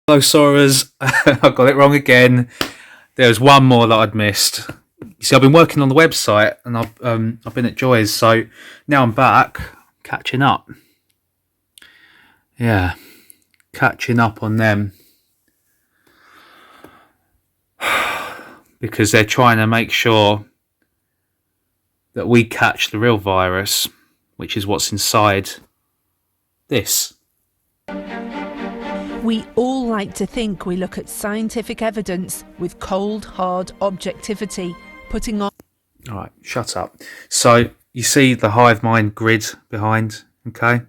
Hello, Soras. I got it wrong again. There was one more that I'd missed. You see, I've been working on the website and I've been at Joy's, so now I'm back, catching up. Yeah, catching up on them because they're trying to make sure that we catch the real virus, which is what's inside this. We all like to think we look at scientific evidence with cold, hard objectivity, putting on... All right, shut up. So you see the hive mind grid behind, okay?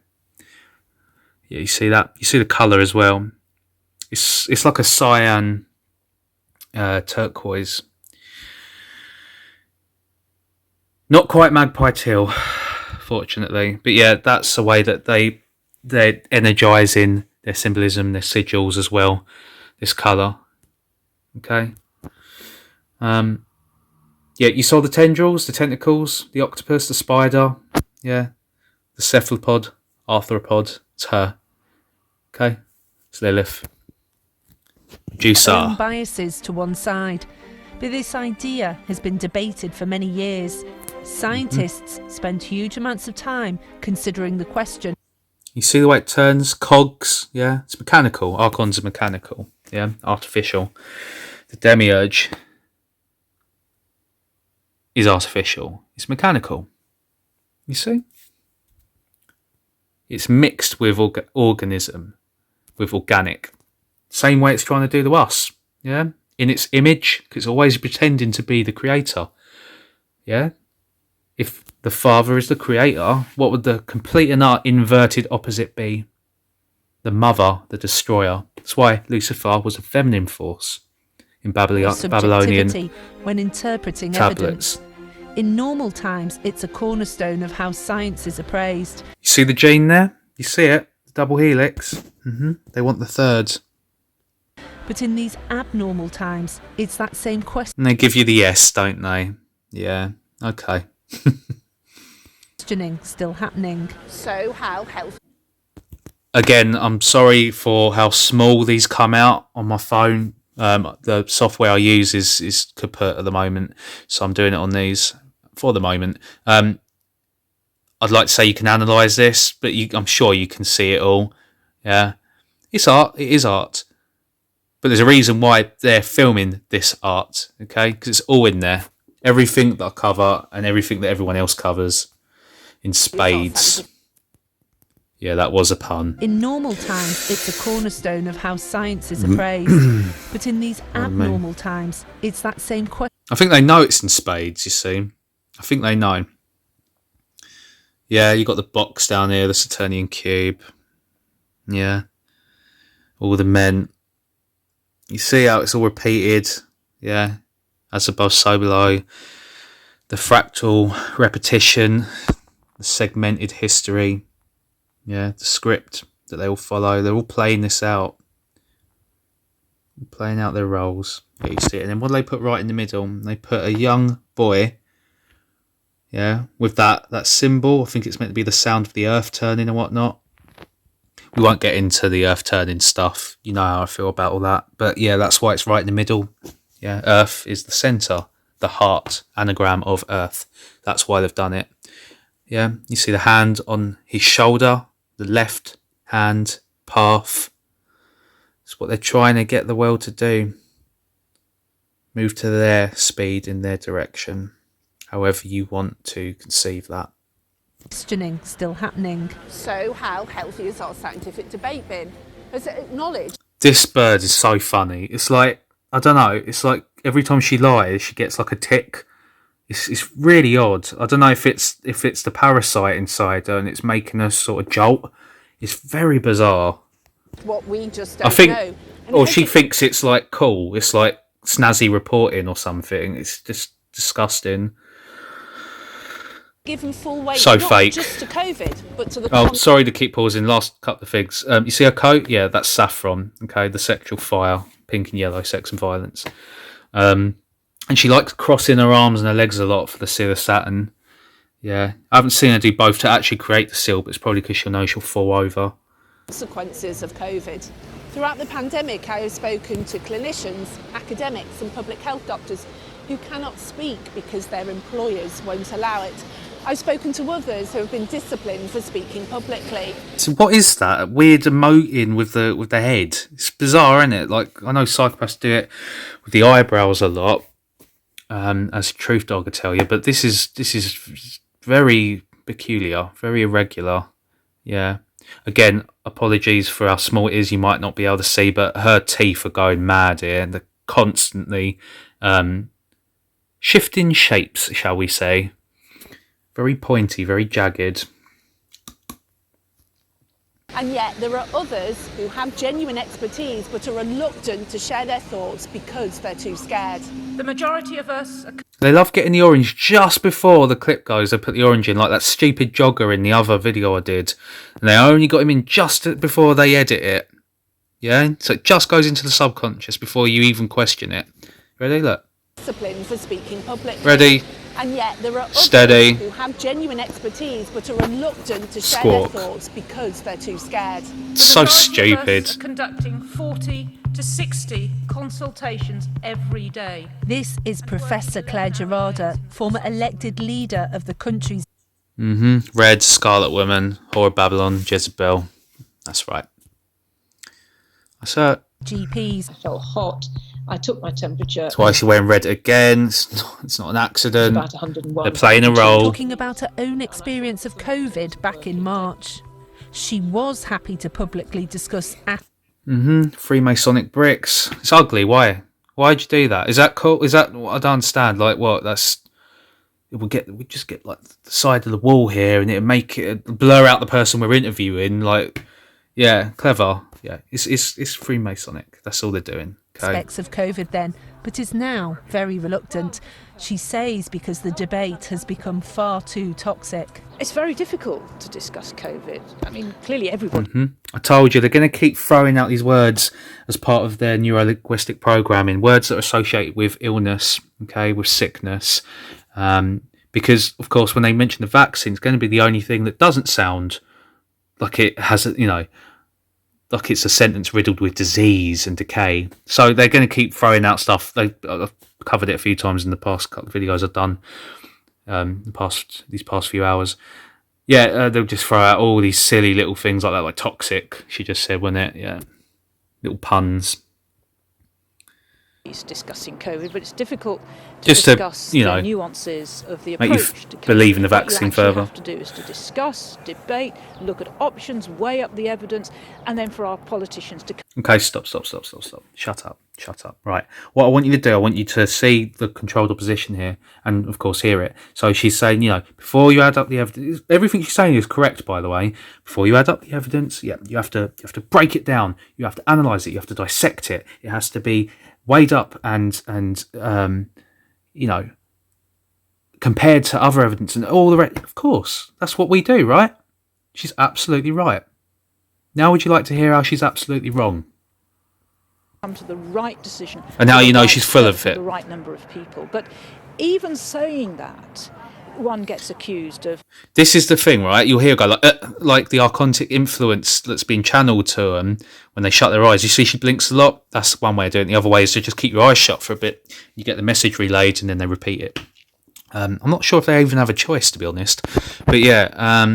Yeah, you see that? You see the colour as well. It's like a cyan turquoise. Not quite magpie teal, fortunately. But yeah, that's the way that they're energising their symbolism, their sigils as well. This colour. Okay. Yeah, you saw the tendrils, the tentacles, the octopus, the spider. Yeah. The cephalopod, arthropod. It's her. Okay. It's Lilith. Medusa. Own biases to one side. But this idea has been debated for many years. Scientists spend huge amounts of time considering the question. You see the way it turns? Cogs, yeah? It's mechanical. Archons are mechanical, yeah? Artificial. The demiurge is artificial. It's mechanical. You see? It's mixed with organism, with organic. Same way it's trying to do to us, yeah? In its image, because it's always pretending to be the creator, yeah? If the Father is the creator, what would the complete and utter inverted opposite be? The mother, the destroyer. That's why Lucifer was a feminine force in Babylonian when interpreting tablets. Evidence. In normal times, it's a cornerstone of how science is appraised. You see the gene there? You see it? The double helix. They want the third. But in these abnormal times, it's that same question. And they give you the yes, don't they? Yeah, okay. Questioning still happening. So how healthy? Again, I'm sorry for how small these come out on my phone. The software I use is kaput at the moment, so I'm doing it on these for the moment. I'd like to say you can analyse this, but I'm sure you can see it all. Yeah, it's art. It is art. But there's a reason why they're filming this art, okay? Because it's all in there. Everything that I cover and everything that everyone else covers in spades. Yeah, that was a pun. In normal times, it's a cornerstone of how science is appraised. But in these abnormal times, it's that same question. I think they know it's in spades, you see. I think they know. Yeah, you got the box down here, the Saturnian cube. Yeah. All the men. You see how it's all repeated. Yeah. As above, so below. The fractal repetition. The segmented history. Yeah, the script that they all follow. They're all playing this out. Playing out their roles. Yeah, you see it. And then what do they put right in the middle? They put a young boy. Yeah, with that symbol. I think it's meant to be the sound of the earth turning and whatnot. We won't get into the earth turning stuff. You know how I feel about all that. But yeah, that's why it's right in the middle. Yeah, earth is the centre. The heart, anagram of earth. That's why they've done it. Yeah, you see the hand on his shoulder. The left hand path. It's what they're trying to get the world to do. Move to their speed in their direction. However you want to conceive that. Questioning still happening. So how healthy has our scientific debate been? Has it acknowledged? This bird is so funny. It's like, I don't know, it's like every time she lies, she gets like a tick. It's really odd. I don't know if it's the parasite inside her and it's making her sort of jolt. It's very bizarre. What we just don't know. Or she thinks it's like cool. It's like snazzy reporting or something. It's just disgusting. Given full weight, so not fake. Just to COVID, but to the. Oh, sorry to keep pausing. Last couple of figs. You see her coat? Yeah, that's saffron. Okay, the sexual fire, pink and yellow, sex and violence. And she likes crossing her arms and her legs a lot for the seal of Saturn. Yeah, I haven't seen her do both to actually create the seal, but it's probably because she'll know she'll fall over. consequences of COVID. Throughout the pandemic, I have spoken to clinicians, academics and public health doctors who cannot speak because their employers won't allow it. I've spoken to others who have been disciplined for speaking publicly. So what is that weird emoting with the head? It's bizarre, isn't it? Like, I know psychopaths do it with the eyebrows a lot, as Truth Dog will tell you, but this is very peculiar, very irregular. Yeah. Again, apologies for how small it is. You might not be able to see, but her teeth are going mad here, and they're constantly shifting shapes, shall we say. Very pointy, very jagged. And yet there are others who have genuine expertise but are reluctant to share their thoughts because they're too scared. The majority of us are... They love getting the orange just before the clip goes. They put the orange in, like that stupid jogger in the other video I did. And they only got him in just before they edit it. Yeah? So it just goes into the subconscious before you even question it. Ready? Look. Discipline for speaking publicly. Ready? And yet there are others Steady. who have genuine expertise but are reluctant to share Squawk. their thoughts because they're too scared. So The majority of us stupid. are conducting 40 to 60 consultations every day. This is Professor Claire Gerarda, former elected leader of the country's Red, Scarlet Woman, Whore of Babylon, Jezebel. That's right. That's her. GPs. I felt hot. I took my temperature. That's why she's wearing red again. It's not an accident. About 101. They're playing a role. Talking about her own experience of COVID back in March. She was happy to publicly discuss Freemasonic bricks. It's ugly. Why? Why'd you do that? Is that cool? Is that what? I don't understand. Like what? We just get like the side of the wall here, and it'll make it blur out the person we're interviewing. Like, yeah, clever. Yeah, it's Freemasonic. That's all they're doing. Okay. aspects of COVID then, but is now very reluctant. She says because the debate has become far too toxic. It's very difficult to discuss COVID. I mean, clearly everybody I told you, they're going to keep throwing out these words as part of their neuro-linguistic programming, words that are associated with illness, okay, with sickness. Because, of course, when they mention the vaccine, it's going to be the only thing that doesn't sound like it has, like it's a sentence riddled with disease and decay. So they're going to keep throwing out stuff. I've covered it a few times in the past couple of videos I've done these past few hours. Yeah, they'll just throw out all these silly little things like that, like toxic, she just said, wasn't it? Yeah, little puns. is discussing COVID, but it's difficult to Just to, discuss you the know, nuances of the make you approach to COVID. believe in the What vaccine you actually further. have to do is to discuss, debate, look at options, weigh up the evidence, and then for our politicians to Okay, stop. Shut up. Right. What I want you to do, I want you to see the controlled opposition here and, of course, hear it. So she's saying, before you add up the evidence, everything she's saying is correct, by the way. Before you add up the evidence, you have to break it down. You have to analyse it. You have to dissect it. It has to be weighed up and compared to other evidence and all the rest. Of course, that's what we do, right? She's absolutely right. Now would you like to hear how she's absolutely wrong? come to the right decision. And now for the you know right she's full of for it. the right number of people. But even saying that, one gets accused of This is the thing, right? You'll hear a guy like the archontic influence that's been channeled to them when they shut their eyes. You see she blinks a lot. That's one way of doing it. The other way is to just keep your eyes shut for a bit. You get the message relayed and then they repeat it. I'm not sure if they even have a choice, to be honest. But yeah,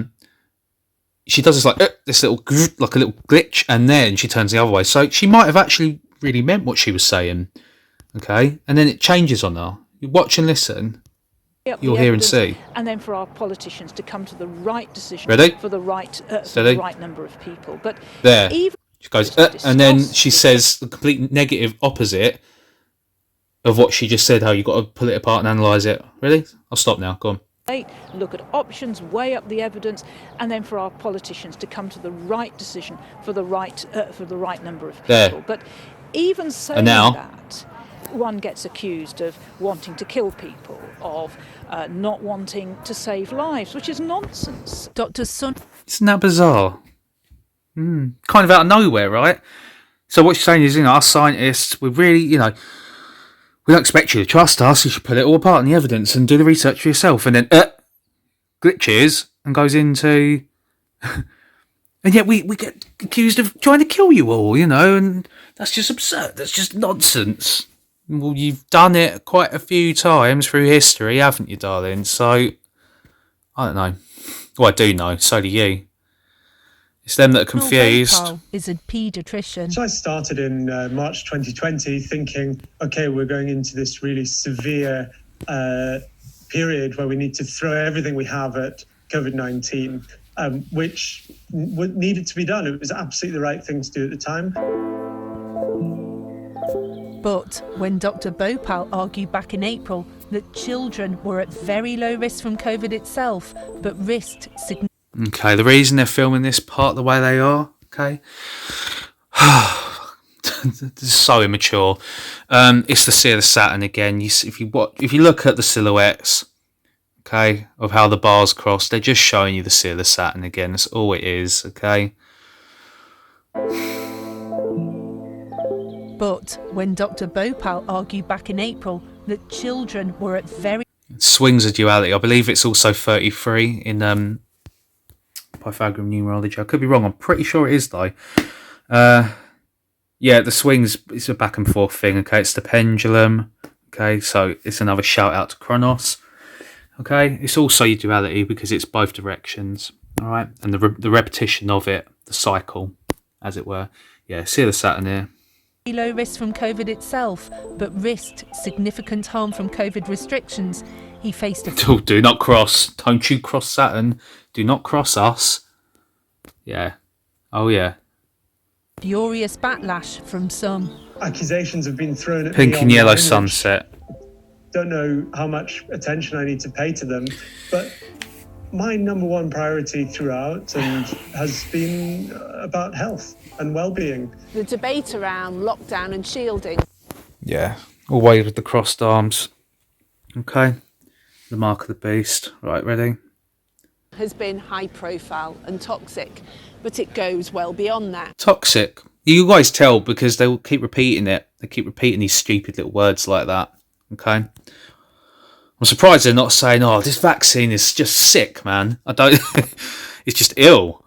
she does this like this little like a little glitch, and then she turns the other way. So she might have actually really meant what she was saying. Okay, and then it changes on her. You watch and listen. You'll hear and see. And then for our politicians to come to the right decision. Ready? For the right Steady. number of people. But There. even She goes, to and then discuss she says the complete negative opposite of what she just said, how you've got to pull it apart and analyse it. Really? I'll stop now. Go on. look at options, weigh up the evidence, and then for our politicians to come to the right decision for the right number of people. There. But even saying now? that, one gets accused of wanting to kill people, of not wanting to save lives, which is nonsense. Dr. Sun Isn't that bizarre? Kind of out of nowhere, right? So what she's saying is, us scientists, we're really, we don't expect you to trust us. You should pull it all apart in the evidence and do the research for yourself. And then glitches and goes into And yet we get accused of trying to kill you all, you know, and that's just absurd. That's just nonsense. Well, you've done it quite a few times through history, haven't you, darling? So, I don't know. Well, I do know. So do you. It's them that are confused. Bhopal is a paediatrician. So I started in March 2020 thinking, okay, we're going into this really severe period where we need to throw everything we have at COVID-19, which needed to be done. It was absolutely the right thing to do at the time. But when Dr. Bhopal argued back in April that children were at very low risk from COVID itself, but risked significant... Okay, the reason they're filming this part the way they are, okay? This is so immature. It's the Sea of the Saturn again. If you look at the silhouettes, okay, of how the bars cross, they're just showing you the Sea of the Saturn again. That's all it is, okay? But when Dr. Bhopal argued back in April that children were at very... Swings a duality. I believe it's also 33 in Pythagorean numerology. I could be wrong. I'm pretty sure it is, though. Yeah, the swings, it's a back and forth thing, okay? It's the pendulum, okay? So it's another shout out to Kronos, okay? It's also your duality because it's both directions, all right? And the repetition of it, the cycle, as it were. Yeah, see the Saturn here. low risk from COVID itself, but risked significant harm from COVID restrictions. He faced a... Do not cross. Don't you cross Saturn. Do not cross us. Yeah. Oh, yeah. furious backlash from some. Accusations have been thrown at Pink me and yellow online, sunset. Don't know how much attention I need to pay to them, but my number one priority throughout and has been about health and well-being. The debate around lockdown and shielding. Yeah. Always with the crossed arms. Okay. The mark of the beast. Right, ready? Has been high profile and toxic, but it goes well beyond that. Toxic. You guys tell because they'll keep repeating it. They keep repeating these stupid little words like that. Okay. I'm surprised they're not saying, "Oh, this vaccine is just sick, man." I don't. It's just ill.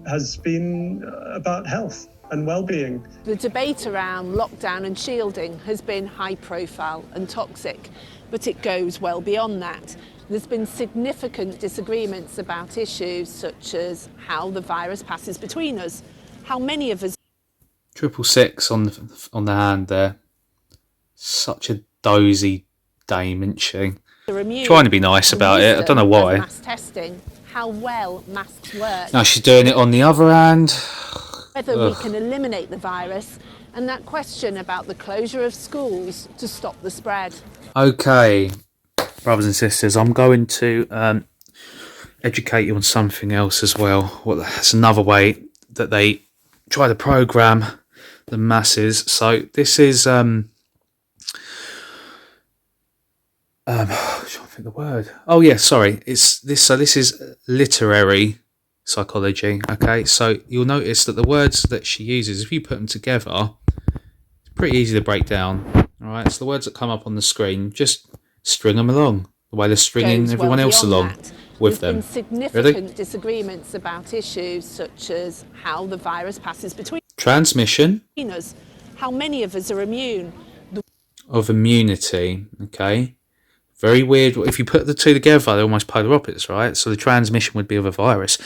Has been about health and well-being. The debate around lockdown and shielding has been high profile and toxic, but it goes well beyond that. There's been significant disagreements about issues such as how the virus passes between us, how many of us 666 on the hand there. Such a dozy dame, isn't she? are immune. Trying to be nice about it. I don't know why. Mass testing, how well masks work, Now she's doing it on the other hand. whether we can eliminate the virus, and that question about the closure of schools to stop the spread. Okay, brothers and sisters, I'm going to educate you on something else as well. Well, that's another way that they try to program the masses. So this is I'm trying to think the word. Oh yeah, sorry. It's this. So this is literary psychology. Okay, so you'll notice that the words that she uses, if you put them together, it's pretty easy to break down. All right, so the words that come up on the screen, just string them along the way they're stringing Goes everyone well else beyond along that. with There's them. been significant Ready? disagreements about issues such as how the virus passes between Transmission us, how many of us are immune, of immunity. Okay. Very weird. If you put the two together, they're almost polar opposites, right? So the transmission would be of a virus,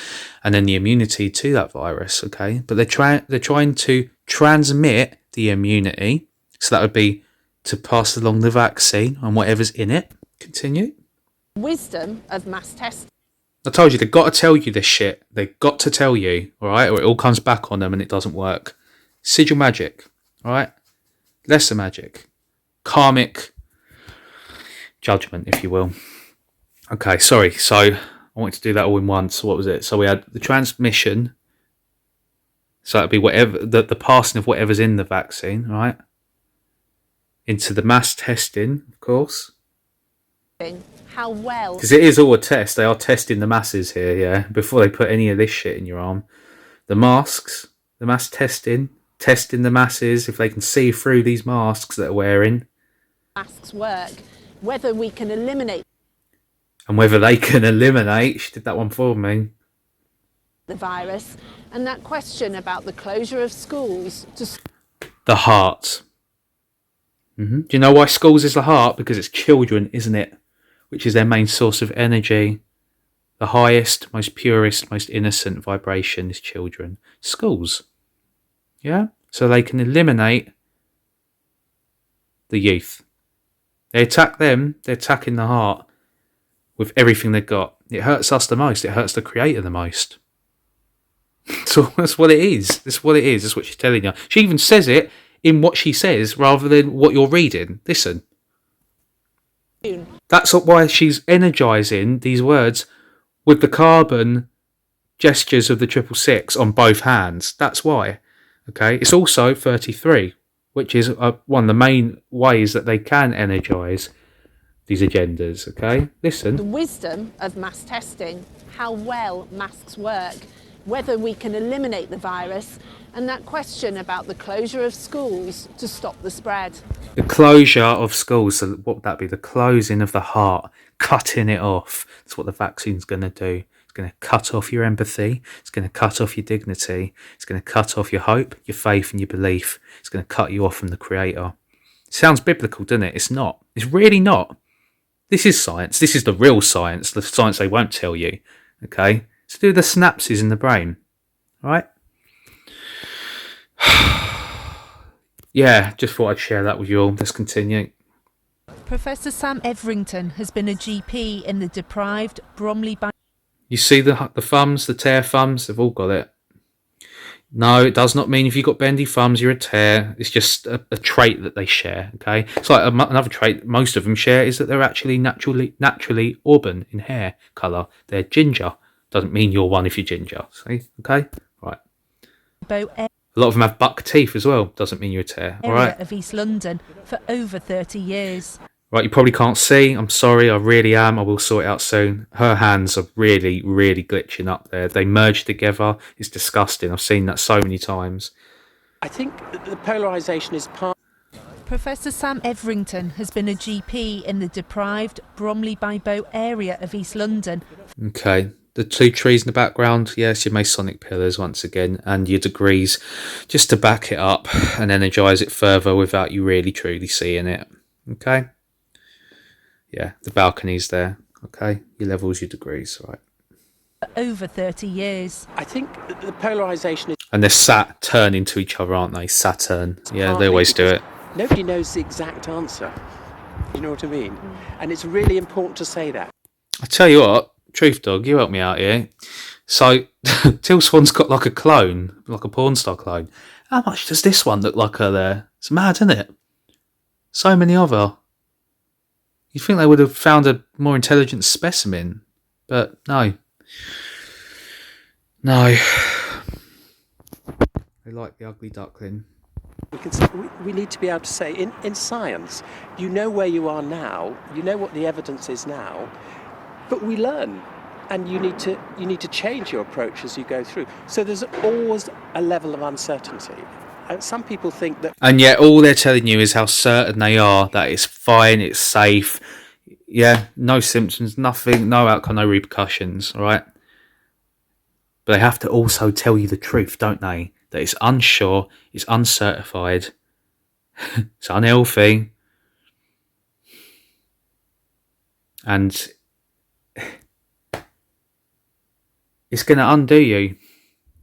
and then the immunity to that virus. Okay, but they're trying to transmit the immunity, so that would be to pass along the vaccine and whatever's in it. Continue. wisdom of mass testing. I told you they've got to tell you this shit. They've got to tell you, all right, or it all comes back on them and it doesn't work. Sigil magic, all right, lesser magic, karmic judgment, if you will. Okay, sorry. So I wanted to do that all in one. So what was it? So we had the transmission. So that'd be whatever the passing of whatever's in the vaccine, right? Into the mass testing, of course. How well Because it is all a test. They are testing the masses here, yeah, before they put any of this shit in your arm. The masks, the mass testing the masses, if they can see through these masks that they're wearing. masks work, whether we can eliminate And whether they can eliminate, she did that one for me. the virus, and that question about the closure of schools to The heart. Do you know why schools is the heart? Because it's children, isn't it? Which is their main source of energy. The highest, most purest, most innocent vibration is children. Schools. Yeah? So they can eliminate the youth. They attack them, they're attacking the heart with everything they've got. It hurts us the most. It hurts the creator the most. So that's what it is. That's what it is. That's what she's telling you. She even says it in what she says rather than what you're reading. Listen. That's why she's energising these words with the carbon gestures of the 666 on both hands. That's why. Okay. It's also 33, which is one of the main ways that they can energise these agendas. Okay. Listen. the wisdom of mass testing, how well masks work, whether we can eliminate the virus, and that question about the closure of schools to stop the spread. The closure of schools, so what would that be? The closing of the heart, cutting it off. That's what the vaccine's going to do. It's going to cut off your empathy. It's going to cut off your dignity. It's going to cut off your hope, your faith and your belief. It's going to cut you off from the creator. It sounds biblical, doesn't it? It's not. It's really not. This is science. This is the real science, the science they won't tell you. Okay? It's to do with the synapses in the brain. All right? Yeah, just thought I'd share that with you all. Let's continue. Professor Sam Everington has been a GP in the deprived Bromley by. You see the thumbs, the tear thumbs, they've all got it. No, it does not mean if you've got bendy thumbs, you're a tear. It's just a trait that they share, okay? It's like another trait most of them share is that they're actually naturally auburn in hair colour. They're ginger. Doesn't mean you're one if you're ginger. See? Okay? Right. A lot of them have buck teeth as well. Doesn't mean you're a tear. All right. Of East London for over 30 years. Right, you probably can't see. I'm sorry, I really am. I will sort it out soon. Her hands are really, really glitching up there. They merge together. It's disgusting. I've seen that so many times. I think the polarisation is part. Professor Sam Everington has been a GP in the deprived Bromley by Bow area of East London. Okay. The two trees in the background, yes, your Masonic pillars once again, and your degrees, just to back it up and energise it further without you really truly seeing it. Okay? Yeah, the balcony's there. Okay? Your levels, your degrees, right? For over 30 years. I think the polarisation is. And they're turning to each other, aren't they? Saturn. Yeah, they always do it. Nobody knows the exact answer. You know what I mean? And it's really important to say that. I tell you what. Truth Dog, you help me out here. So, Till Swan's got like a clone, like a porn star clone. How much does this one look like her there? It's mad, isn't it? So many of her. You'd think they would have found a more intelligent specimen, but no. No. They like the ugly duckling. We need to be able to say, in science, you know where you are now, you know what the evidence is now, but we learn, and you need to change your approach as you go through. So there's always a level of uncertainty. And some people think that. And yet all they're telling you is how certain they are that it's fine, it's safe. Yeah, no symptoms, nothing, no outcome, no repercussions, all right? But they have to also tell you the truth, don't they? That it's unsure, it's uncertified, it's unhealthy. And it's going to undo you,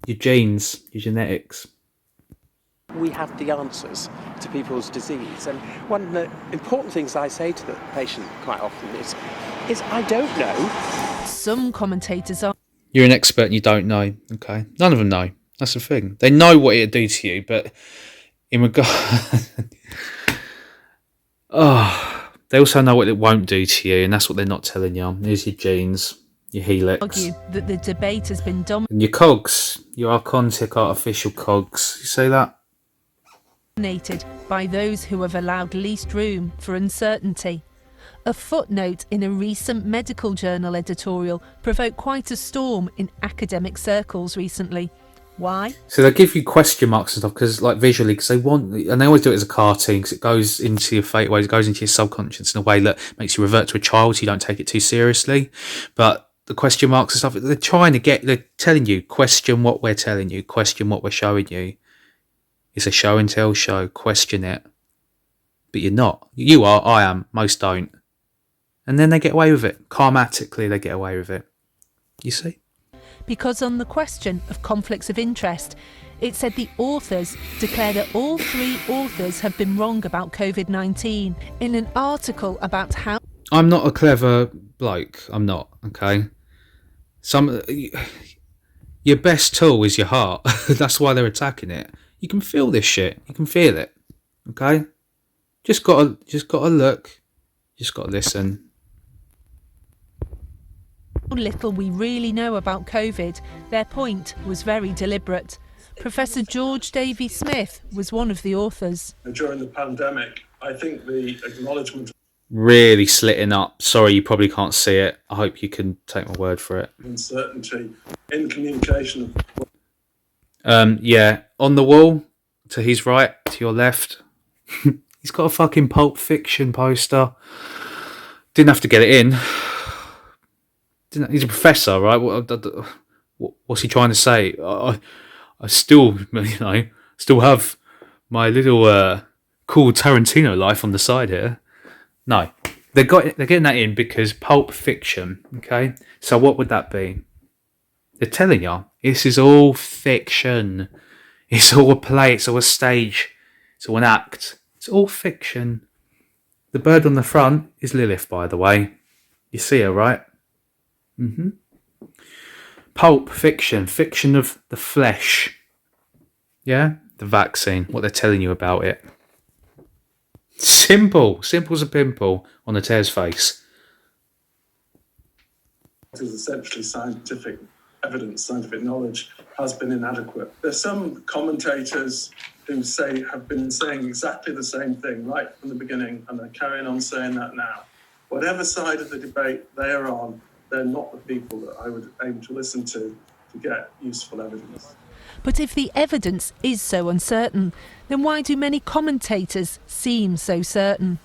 your genes, your genetics. We have the answers to people's disease. And one of the important things I say to the patient quite often is I don't know. Some commentators are. You're an expert and you don't know. Okay. None of them know. That's the thing. They know what it'd do to you, but in regard... they also know what it won't do to you, and that's what they're not telling you. Here's your genes, your helix. Argue that the debate has been And your cogs, your archontic artificial cogs. You see that? dominated by those who have allowed least room for uncertainty. A footnote in a recent medical journal editorial provoked quite a storm in academic circles recently. Why? So they give you question marks and stuff because, like, visually, because they want, and they always do it as a cartoon because it goes into your fateways, it goes into your subconscious in a way that makes you revert to a child, so you don't take it too seriously. But the question marks and stuff. They're telling you, question what we're telling you, question what we're showing you. It's a show and tell show, question it. But you're not. You are, I am, most don't. And then they get away with it. Karmatically, they get away with it. You see? Because on the question of conflicts of interest, it said the authors declare that all 3 authors have been wrong about COVID-19 in an article about how... I'm not a clever bloke. I'm not, okay? Your best tool is your heart. That's why they're attacking it. You can feel this shit. You can feel it, okay? Just gotta look. Just gotta listen. How little we really know about COVID, their point was very deliberate. Professor George Davey-Smith was one of the authors. During the pandemic, I think the acknowledgement Really slitting up. Sorry, you probably can't see it. I hope you can take my word for it. of uncertainty in communication. Yeah, on the wall, to his right, to your left, he's got a fucking Pulp Fiction poster. Didn't have to get it in. He's a professor, right? What's he trying to say? I still, still have my little cool Tarantino life on the side here. No, they're getting that in because Pulp Fiction. Okay, so what would that be? They're telling you this is all fiction. It's all a play. It's all a stage. It's all an act. It's all fiction. The bird on the front is Lilith, by the way. You see her, right? Pulp Fiction. Fiction of the flesh. Yeah? The vaccine. What they're telling you about it. Simple. Simple as a pimple on a tear's face. It is essentially scientific evidence, scientific knowledge has been inadequate. There's some commentators who have been saying exactly the same thing right from the beginning, and they're carrying on saying that now. Whatever side of the debate they are on, they're not the people that I would aim to listen to get useful evidence. But if the evidence is so uncertain, then why do many commentators seem so certain?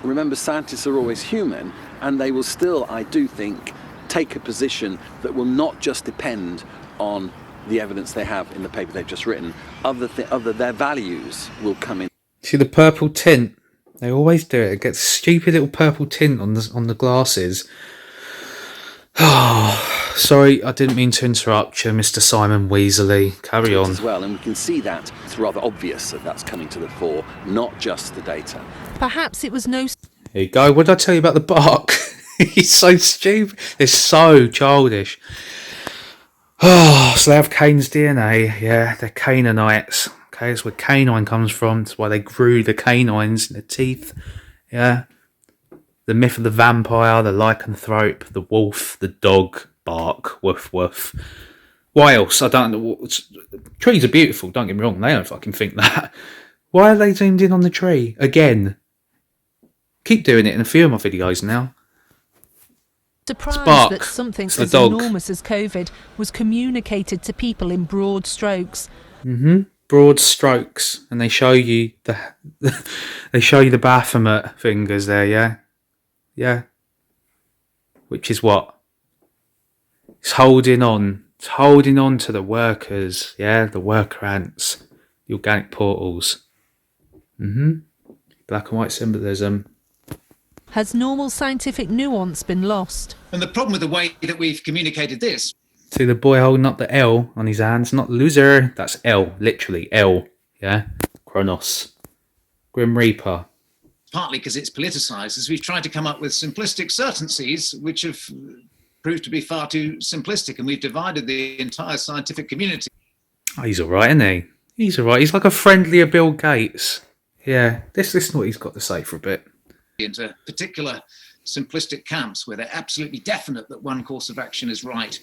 Remember, scientists are always human, and they will still, I do think, take a position that will not just depend on the evidence they have in the paper they've just written. Their values will come in. See the purple tint? They always do it. It gets a stupid little purple tint on the glasses. Oh, sorry, I didn't mean to interrupt you, Mr. Simon Weasley. Carry on. As well, and we can see that it's rather obvious that that's coming to the fore, not just the data. Perhaps it was no... Here you go. What did I tell you about the bark? He's so stupid. It's so childish. Oh, so they have Cain's DNA. Yeah, they're Canaanites. Okay, that's where canine comes from. That's why they grew the canines in their teeth. Yeah. The myth of the vampire, the lycanthrope, the wolf, the dog, bark, woof woof. Why else? I don't know. Trees are beautiful, don't get me wrong. They don't fucking think that. Why are they zoomed in on the tree? Again. Keep doing it in a few of my videos now. Surprised Bark. that something It's the as dog. enormous as COVID was communicated to people in broad strokes. Broad strokes, and they show you the Baphomet fingers there, yeah. Which is what? It's holding on. It's holding on to the workers, yeah, the worker ants, the organic portals. Black and white symbolism. Has normal scientific nuance been lost? And the problem with the way that we've communicated this, See the boy holding up the L on his hands, not loser. That's L, literally L, yeah. Kronos, Grim Reaper. partly because it's politicised, is we've tried to come up with simplistic certainties which have proved to be far too simplistic, and we've divided the entire scientific community. Oh, he's all right, isn't he? He's all right. He's like a friendlier Bill Gates. Yeah, let's listen to what he's got to say for a bit. Into particular simplistic camps where they're absolutely definite that one course of action is right.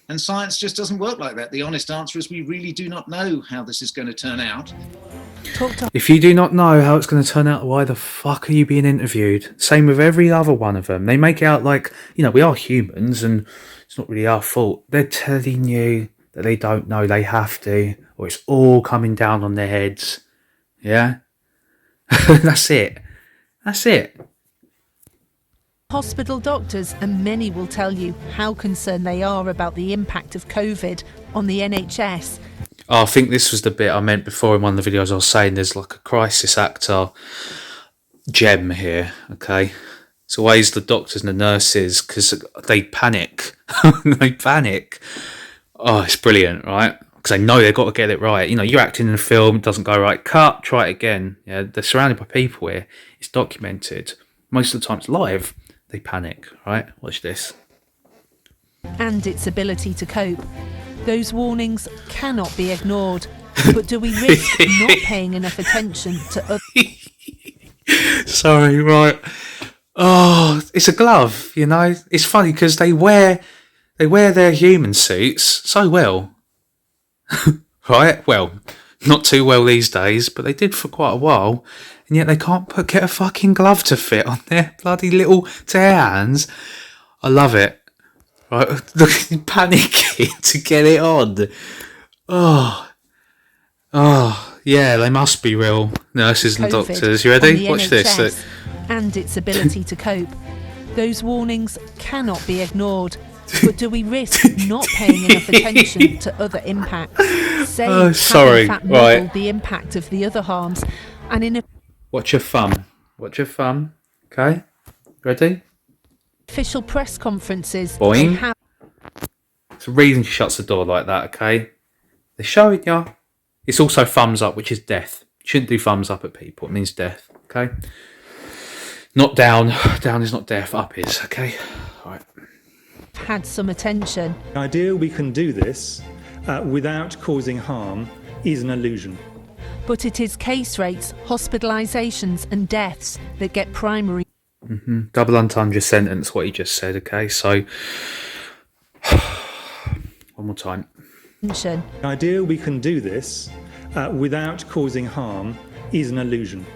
And science just doesn't work like that. The honest answer is we really do not know how this is going to turn out. If you do not know how it's going to turn out, why the fuck are you being interviewed? Same with every other one of them. They make it out like, you know, we are humans and it's not really our fault. They're telling you that they don't know, they have to, or it's all coming down on their heads. Yeah? That's it. That's it. Hospital doctors, and many will tell you how concerned they are about the impact of COVID on the NHS. Oh, I think this was the bit I meant before in one of the videos. I was saying there's like a crisis actor gem here, okay? It's always the doctors and the nurses, because they panic. They panic. Oh, it's brilliant, right? Because they know they've got to get it right. You know, you're acting in a film, it doesn't go right, cut, try it again. Yeah, they're surrounded by people here. It's documented. Most of the time it's live. They panic, right? Watch this. And its ability to cope. Those warnings cannot be ignored. But do we risk not paying enough attention to other... Sorry, right. Oh, it's a glove, you know. It's funny because they wear their human suits so well. Right? Well, not too well these days, but they did for quite a while. And yet they can't get a fucking glove to fit on their bloody little tear hands. I love it. Right, look, panicking to get it on. Oh, yeah, they must be real nurses and COVID doctors. You ready? on Watch the this. NHS and its ability to cope. Those warnings cannot be ignored. But do we risk not paying enough attention to other impacts? Say, sorry, having fat model right. the impact of the other harms, and in Watch your thumb. Watch your thumb. Okay? Ready? official press conferences, Boing. they have It's the reason she shuts the door like that, okay? They're showing you. It's also thumbs up, which is death. You shouldn't do thumbs up at people. It means death, okay? Not down. Down is not death. Up is, okay? All right. had some attention. The idea we can do this without causing harm is an illusion. But it is case rates, hospitalisations and deaths that get primary Double entendre sentence, what he just said, okay? So, one more time. attention. The idea we can do this without causing harm is an illusion.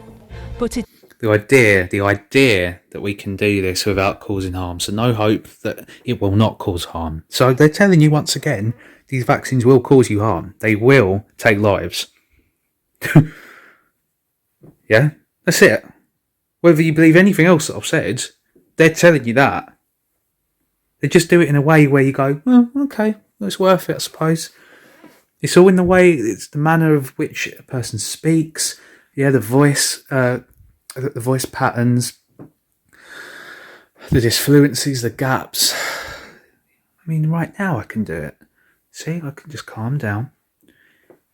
But it The idea that we can do this without causing harm. So no hope that it will not cause harm. So they're telling you once again, these vaccines will cause you harm. They will take lives. Yeah, that's it. Whether you believe anything else that I've said, they're telling you that. They just do it in a way where you go, well, okay, it's worth it, I suppose. It's all in the way, it's the manner of which a person speaks. Yeah, the voice patterns, the disfluencies, the gaps. I mean, right now I can do it. See, I can just calm down,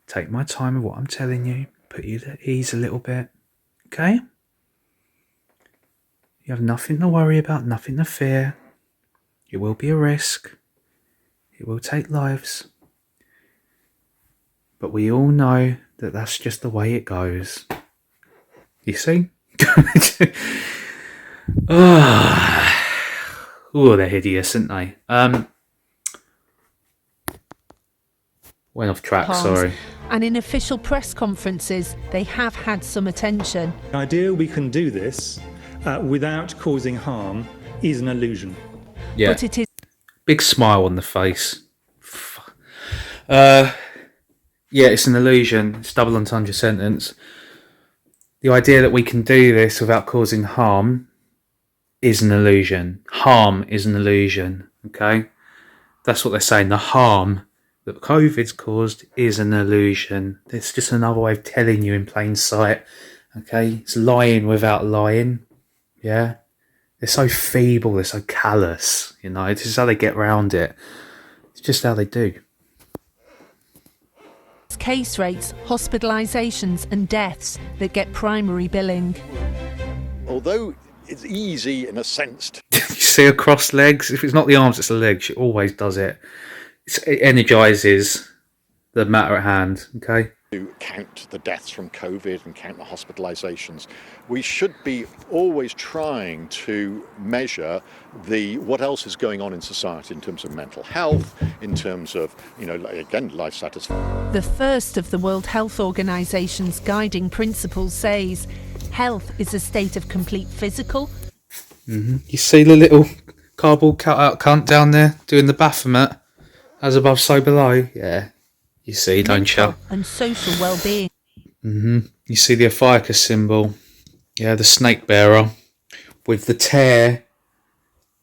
take my time with what I'm telling you, put you at ease a little bit, okay? You have nothing to worry about, nothing to fear. It will be a risk. It will take lives. But we all know that that's just the way it goes. You see? Oh, they're hideous, aren't they? Went off track, harms. sorry. And in official press conferences, they have had some attention. The idea we can do this without causing harm is an illusion. Yeah. But it is Big smile on the face. Yeah, it's an illusion. It's double entendre sentence. The idea that we can do this without causing harm is an illusion. Harm is an illusion, okay? That's what they're saying. The harm that COVID's caused is an illusion. It's just another way of telling you in plain sight, okay? It's lying without lying, yeah? They're so feeble, they're so callous, you know? This is how they get around it. It's just how they do. case rates, hospitalisations and deaths that get primary billing. Although it's easy in a sense You see her crossed legs? If it's not the arms, it's the legs. She always does it. It energises the matter at hand, okay? to count the deaths from COVID and count the hospitalizations, we should be always trying to measure what else is going on in society in terms of mental health, in terms of, again, life satisfaction. The first of the World Health Organization's guiding principles says, health is a state of complete physical. You see the little cardboard cutout cunt down there doing the Baphomet? As above, so below. Yeah. You see, don't you? And social well-being. You see the Ficus symbol. Yeah, the snake bearer with the tear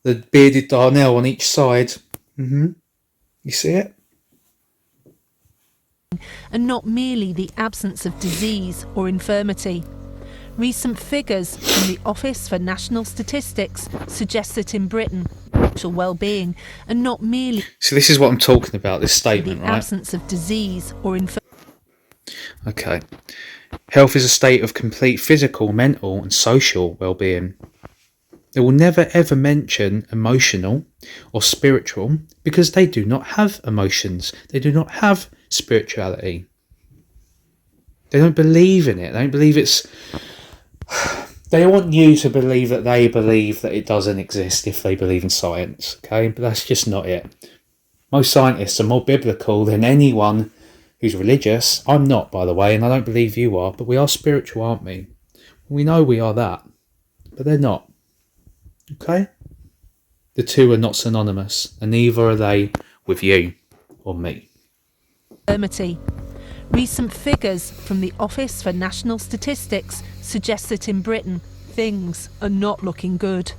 the bearded darnel on each side. You see it? And not merely the absence of disease or infirmity. Recent figures from the Office for National Statistics suggest that in Britain, social well-being, and not merely So this is what I'm talking about, this the statement, right? absence of disease or infirmity. Okay. Health is a state of complete physical, mental and social well-being. They will never ever mention emotional or spiritual because they do not have emotions. They do not have spirituality. They don't believe in it. They don't believe it's... They want you to believe that they believe that it doesn't exist if they believe in science, okay? But that's just not it. Most scientists are more biblical than anyone who's religious. I'm not, by the way, and I don't believe you are, but we are spiritual, aren't we? We know we are that, but they're not, okay? The two are not synonymous, and neither are they with you or me. Infirmity. Recent figures from the Office for National Statistics suggest that in Britain, things are not looking good.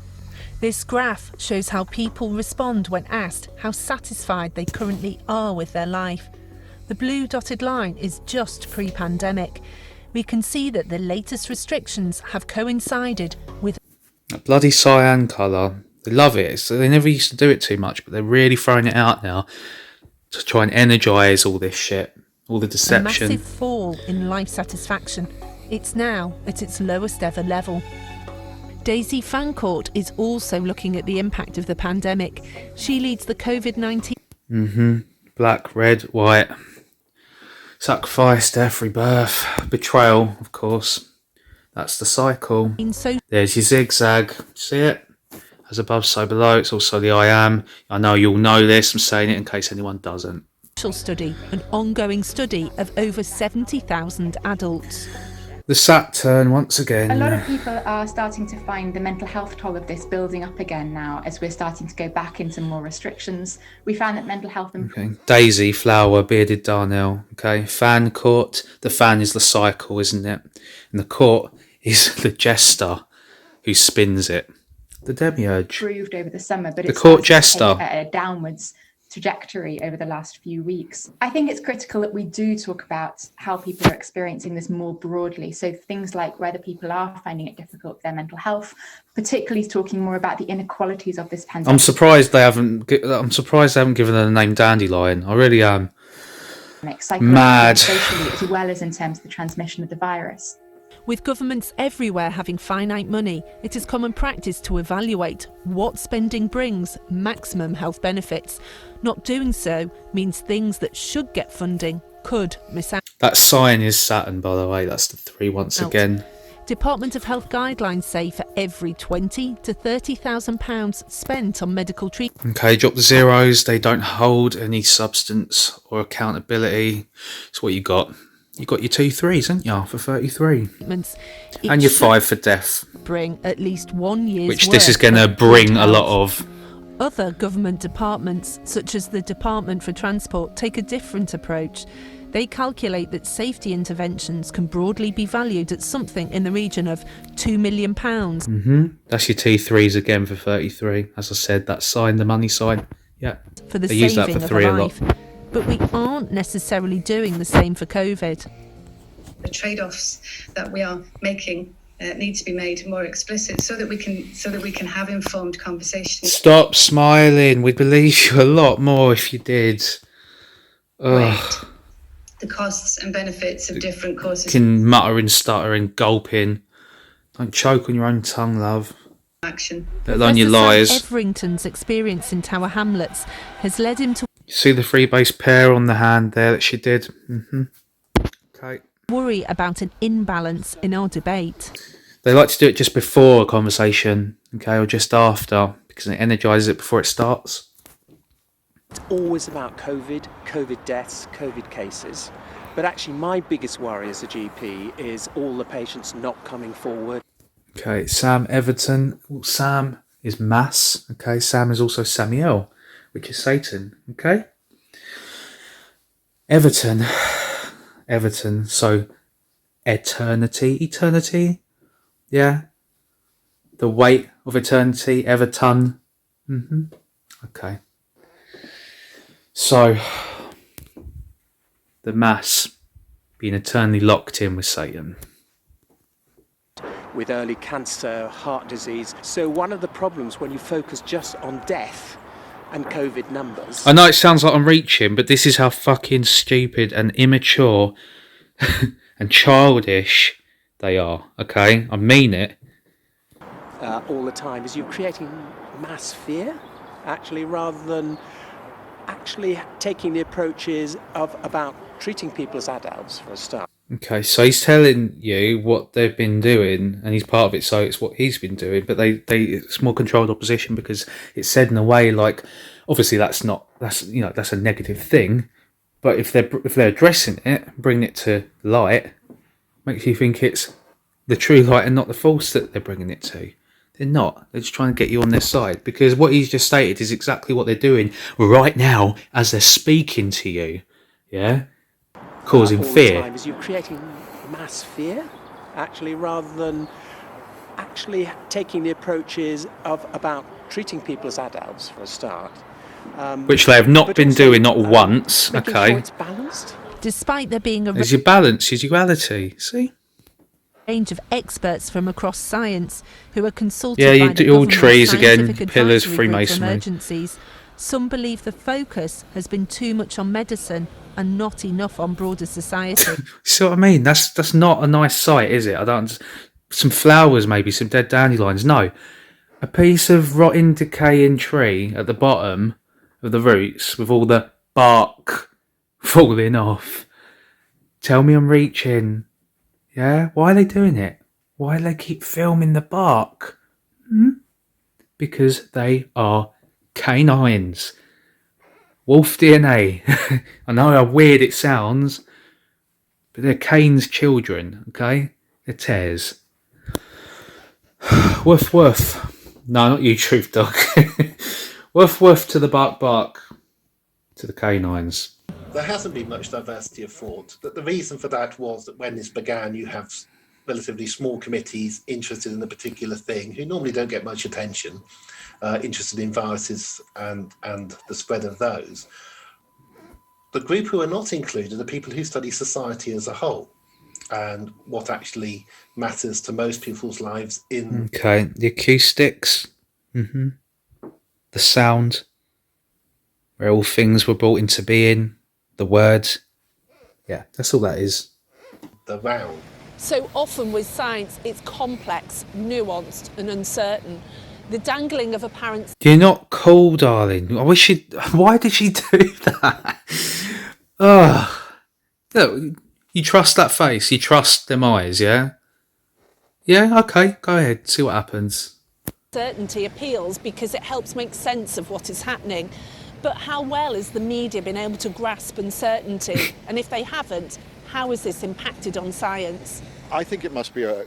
This graph shows how people respond when asked how satisfied they currently are with their life. The blue dotted line is just pre-pandemic. We can see that the latest restrictions have coincided with That bloody cyan colour. They love it. So they never used to do it too much, but they're really throwing it out now to try and energise all this shit. All the a deception. massive fall in life satisfaction. It's now at its lowest ever level. Daisy Fancourt is also looking at the impact of the pandemic. She leads the COVID-19 Black, red, white. Sacrifice, death, rebirth. Betrayal, of course. That's the cycle. social There's your zigzag. See it? As above, so below. It's also the I am. I know you'll know this. I'm saying it in case anyone doesn't. study, an ongoing study of over 70,000 adults. The Saturn once again. A lot of people are starting to find the mental health toll of this building up again now as we're starting to go back into more restrictions. We found that mental health... Okay. Daisy, flower, bearded darnel. Okay. Fan court. The fan is the cycle, isn't it? And the court is the jester who spins it. The demiurge. Improved over the summer, but The it's court jester. a downwards trajectory over the last few weeks. I think it's critical that we do talk about how people are experiencing this more broadly. So things like whether people are finding it difficult with their mental health, particularly talking more about the inequalities of this pandemic. I'm surprised they haven't given her the name Dandelion. I really am. Mad. Socially, as well as in terms of the transmission of the virus. With governments everywhere having finite money, it is common practice to evaluate what spending brings maximum health benefits. Not doing so means things that should get funding could miss out. That sign is Saturn, by the way. That's the 3 once again. Department of Health guidelines say for every £20,000 to £30,000 spent on medical treatment. Okay, drop the zeros. They don't hold any substance or accountability. It's what you got. You got your 2 3s, haven't you, for 33? And your 5 for death. Bring at least 1 year's Which this is going to bring a lot of. Other government departments, such as the Department for Transport, take a different approach. They calculate that safety interventions can broadly be valued at something in the region of £2 million. That's your T3s again for 33. As I said, that sign, the money sign. Yeah. For the they use that for saving of 3 a a lot. life. But we aren't necessarily doing the same for COVID. The trade-offs that we are making need to be made more explicit so that we can have informed conversations. Stop smiling. We'd believe you a lot more if you did. Ugh. The costs and benefits of different courses. Fucking muttering, stuttering, gulping. Don't choke on your own tongue, love. Action. Let alone your lies. Everington's experience in Tower Hamlets has led him to See the freebase pair on the hand there that she did? Okay. worry about an imbalance in our debate. They like to do it just before a conversation, okay, or just after, because it energises it before it starts. It's always about COVID deaths, COVID cases. But actually my biggest worry as a GP is all the patients not coming forward. Okay, Sam Everton. Well, Sam is Mass. Okay, Sam is also Samuel, which is Satan. Okay. Everton. So eternity. Yeah. The weight of eternity. Everton. Okay. So, the mass being eternally locked in with Satan. With early cancer, heart disease. So one of the problems when you focus just on death and COVID numbers. I know it sounds like I'm reaching, but this is how fucking stupid and immature and childish they are, okay? I mean it. All the time is you're creating mass fear, actually, rather than actually taking the approaches of about treating people as adults for a start. Okay, so he's telling you what they've been doing, and he's part of it, so it's what he's been doing. But it's more controlled opposition because it's said in a way like, obviously that's a negative thing. But if they're addressing it, bringing it to light, makes you think it's the true light and not the false that they're bringing it to. They're not. They're just trying to get you on their side because what he's just stated is exactly what they're doing right now as they're speaking to you. Yeah. Causing fear. All the time is you're creating mass fear, actually, rather than actually taking the approaches of about treating people as adults for a start. Which they have not been doing, not once. Making Okay. sure it's balanced. Despite there being a There's your balance, your duality. See? range of experts from across science who are consulted Yeah, you by the do all government's trees again, scientific pillars, advisory group for Freemasonry. emergencies. Some believe the focus has been too much on medicine and not enough on broader society. See what I mean? That's not a nice sight, is it? I don't. Some flowers, maybe some dead dandelions. No, a piece of rotting, decaying tree at the bottom of the roots with all the bark falling off. Tell me I'm reaching. Yeah, why are they doing it? Why do they keep filming the bark? Because they are canines. Wolf DNA. I know how weird it sounds, but they're Cain's children, okay? They're tares. Woof woof. No, not you, Truth Dog. Woof woof to the bark bark. To the canines. There hasn't been much diversity of thought. The reason for that was that when this began, you have relatively small committees interested in a particular thing who normally don't get much attention, interested in viruses and the spread of those. The group who are not included are people who study society as a whole and what actually matters to most people's lives in... Okay, the acoustics. The sound. Where all things were brought into being. The words. Yeah, that's all that is. The round. So often with science, it's complex, nuanced and uncertain. The dangling of apparent... You're not cool, darling. I wish she... Why did she do that? Oh. Look, you trust that face. You trust them eyes, yeah? Yeah, okay. Go ahead. See what happens. Certainty appeals because it helps make sense of what is happening. But how well has the media been able to grasp uncertainty? And if they haven't, how has this impacted on science? I think it must be a...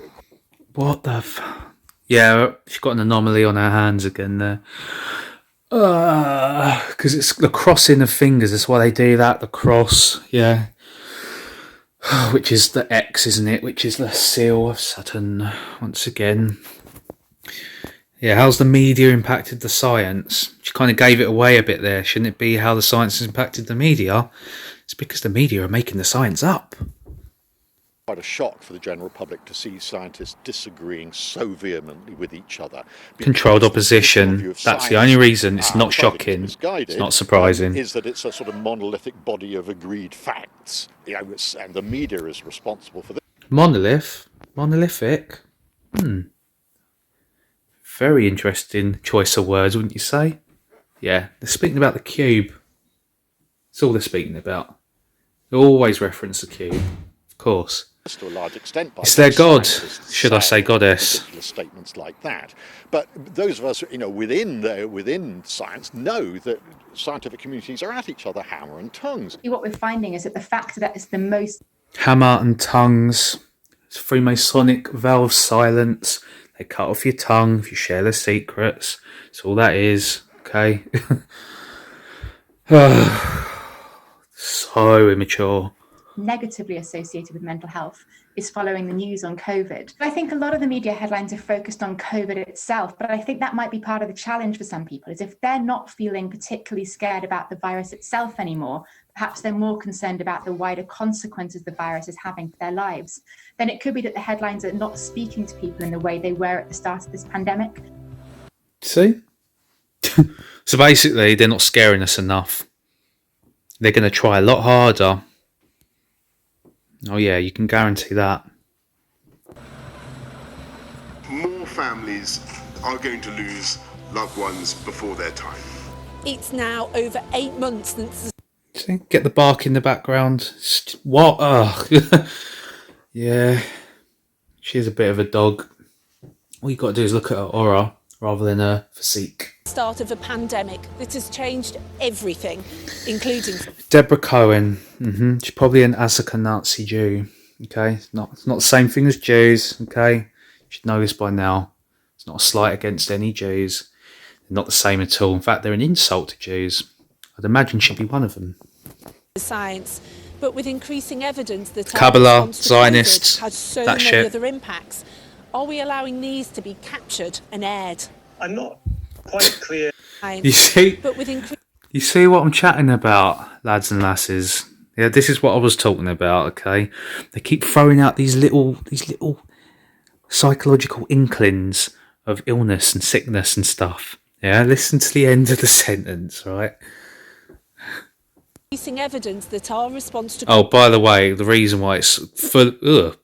What the Yeah, she's got an anomaly on her hands again there. Because it's the crossing of fingers. That's why they do that. The cross, yeah. Which is the X, isn't it? Which is the seal of Saturn, once again. Yeah, how's the media impacted the science? She kind of gave it away a bit there. Shouldn't it be how the science has impacted the media? It's because the media are making the science up. Quite a shock for the general public to see scientists disagreeing so vehemently with each other. Controlled opposition. That's the only reason. It's not shocking. It's not surprising. Is that it's a sort of monolithic body of agreed facts. You know, and the media is responsible for this. Monolithic. Very interesting choice of words, wouldn't you say? Yeah, they're speaking about the cube. That's all they're speaking about. They always reference the cube, of course. To a large extent, by it's their god, should I say goddess? Particular statements like that, but those of us, within science, know that scientific communities are at each other hammer and tongues. What we're finding is that the fact that it's the most hammer and tongues, it's Freemasonic veil of silence. They cut off your tongue if you share their secrets. That's all that is. Okay. So immature. negatively associated with mental health is following the news on COVID. I think a lot of the media headlines are focused on COVID itself, but I think that might be part of the challenge for some people, is if they're not feeling particularly scared about the virus itself anymore, perhaps they're more concerned about the wider consequences the virus is having for their lives, then it could be that the headlines are not speaking to people in the way they were at the start of this pandemic. See? So basically, they're not scaring us enough. They're going to try a lot harder. Oh yeah, you can guarantee that. More families are going to lose loved ones before their time. It's now over 8 months since the See? Get the bark in the background. What? Ugh. Yeah. She's a bit of a dog. All you got to do is look at her aura rather than her physique. start of a pandemic that has changed everything, including... Deborah Cohen. She's probably an Asuka Nazi Jew. Okay, it's not the same thing as Jews. Okay, you should know this by now. It's not a slight against any Jews. They're not the same at all. In fact, they're an insult to Jews. I'd imagine she'd be one of them. Science, but with increasing evidence that Kabbalah, Zionists, has so that many shit. other impacts, are we allowing these to be captured and aired? I'm not quite clear. You see, but with you see what I'm chatting about, lads and lasses. Yeah, this is what I was talking about. Okay, they keep throwing out these little psychological inklings of illness and sickness and stuff. Yeah, listen to the end of the sentence, right? increasing evidence that our response to... Oh, by the way, the reason why it's full,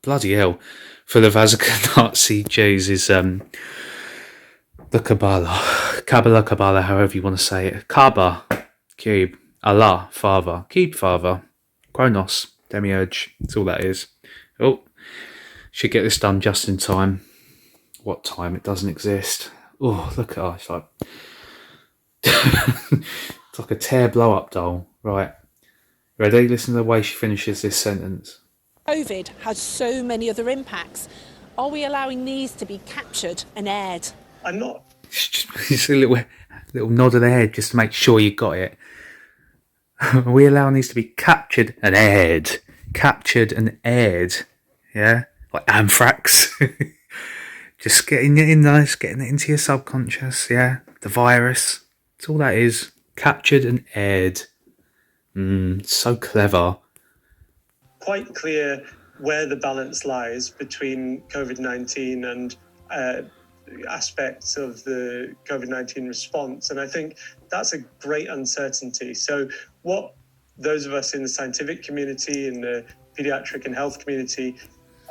bloody hell, full of Asuka Nazi Jews is the Kabbalah, however you want to say it. Kaaba, cube, Allah, Father, cube, Father, Kronos, Demiurge. That's all that is. Oh, should get this done just in time. What time? It doesn't exist. Oh, look at her. It's like it's like a tear blow-up doll. Right. Ready? Listen to the way she finishes this sentence. COVID has so many other impacts. Are we allowing these to be captured and aired? I'm not. Just a little nod of the head just to make sure you got it. Are we allowing these to be captured and aired? Captured and aired. Yeah? Like anthrax. Just getting it in there, just getting it into your subconscious, yeah? The virus. That's all that is. Captured and aired. So clever. Quite clear where the balance lies between COVID-19 and aspects of the COVID-19 response. And I think that's a great uncertainty. So what those of us in the scientific community, in the pediatric and health community,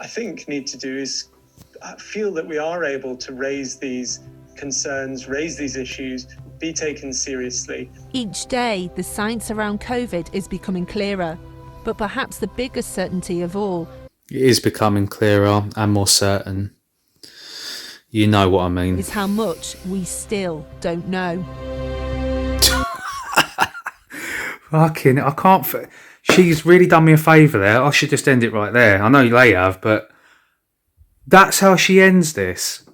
I think need to do is feel that we are able to raise these concerns, raise these issues, be taken seriously. Each day, the science around COVID is becoming clearer, but perhaps the biggest certainty of all It is becoming clearer and more certain. You know what I mean. is how much we still don't know. Fucking, I can't... She's really done me a favour there. I should just end it right there. I know they have, but that's how she ends this.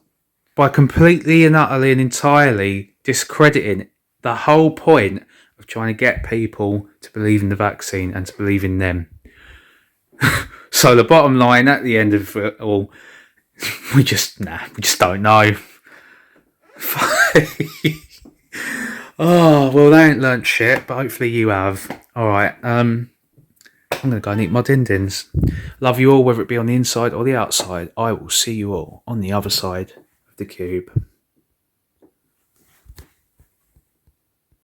By completely and utterly and entirely discrediting the whole point of trying to get people to believe in the vaccine and to believe in them. So the bottom line at the end of it all, we just don't know. Oh, well, they ain't learnt shit, but hopefully you have. Alright, I'm going to go and eat my din-dins. Love you all, whether it be on the inside or the outside. I will see you all on the other side of the cube.